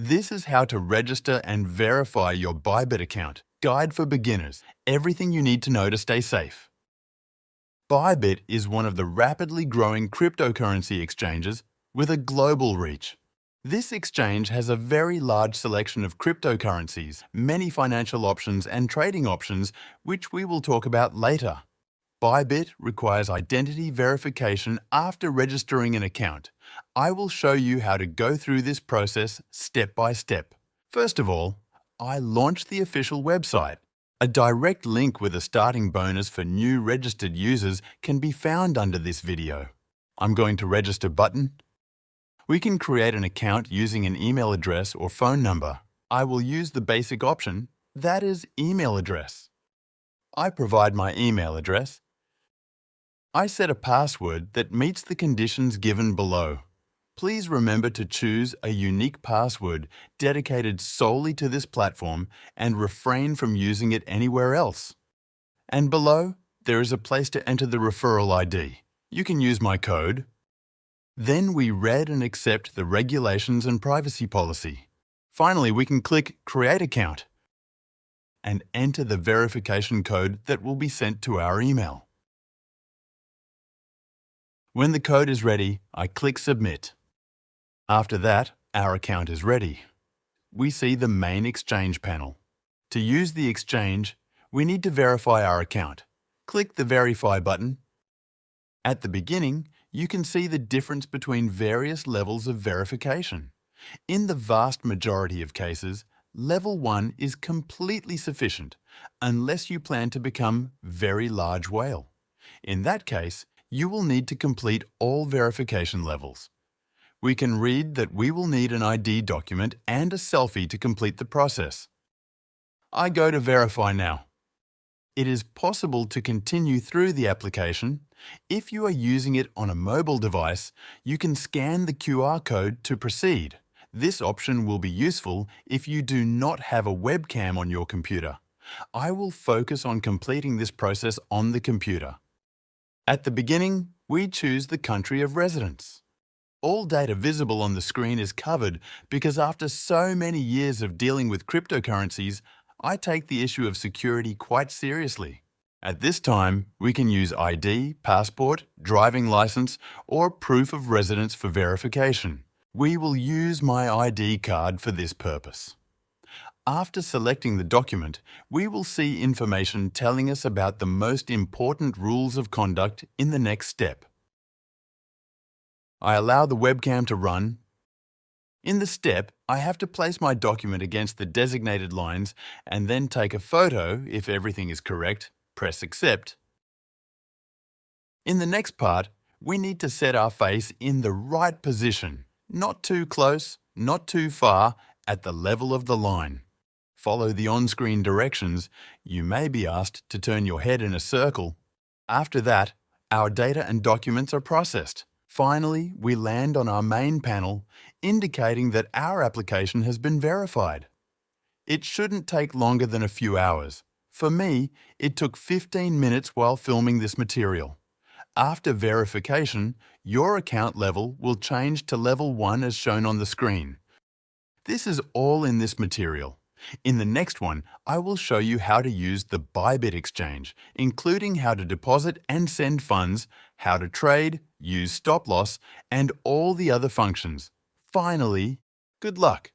This is how to register and verify your Bybit account. Guide for beginners. Everything you need to know to stay safe. Bybit is one of the rapidly growing cryptocurrency exchanges with a global reach. This exchange has a very large selection of cryptocurrencies, many financial options and trading options, which we will talk about later. Bybit requires identity verification after registering an account. I will show you how to go through this process step by step. First of all, I launched the official website. A direct link with a starting bonus for new registered users can be found under this video. I'm going to register button. We can create an account using an email address or phone number. I will use the basic option, that is email address. I provide my email address. I set a password that meets the conditions given below. Please remember to choose a unique password dedicated solely to this platform and refrain from using it anywhere else. And below, there is a place to enter the referral ID. You can use my code. Then we read and accept the regulations and privacy policy. Finally, we can click Create Account and enter the verification code that will be sent to our email. When the code is ready, I click Submit. After that, our account is ready. We see the main exchange panel. To use the exchange, we need to verify our account. Click the Verify button. At the beginning, you can see the difference between various levels of verification. In the vast majority of cases, Level 1 is completely sufficient, unless you plan to become very large whale. In that case, you will need to complete all verification levels. We can read that we will need an ID document and a selfie to complete the process. I go to Verify now. It is possible to continue through the application. If you are using it on a mobile device, you can scan the QR code to proceed. This option will be useful if you do not have a webcam on your computer. I will focus on completing this process on the computer. At the beginning, we choose the country of residence. All data visible on the screen is covered because after so many years of dealing with cryptocurrencies, I take the issue of security quite seriously. At this time, we can use ID, passport, driving license, or proof of residence for verification. We will use my ID card for this purpose. After selecting the document, we will see information telling us about the most important rules of conduct in the next step. I allow the webcam to run. In the step, I have to place my document against the designated lines and then take a photo if everything is correct. Press Accept. In the next part, we need to set our face in the right position, not too close, not too far, at the level of the line. Follow the on-screen directions. You may be asked to turn your head in a circle. After that, our data and documents are processed. Finally, we land on our main panel, indicating that our application has been verified. It shouldn't take longer than a few hours. For me, it took 15 minutes while filming this material. After verification, your account level will change to Level 1 as shown on the screen. This is all in this material. In the next one, I will show you how to use the Bybit exchange, including how to deposit and send funds, how to trade, use stop loss, and all the other functions. Finally, good luck!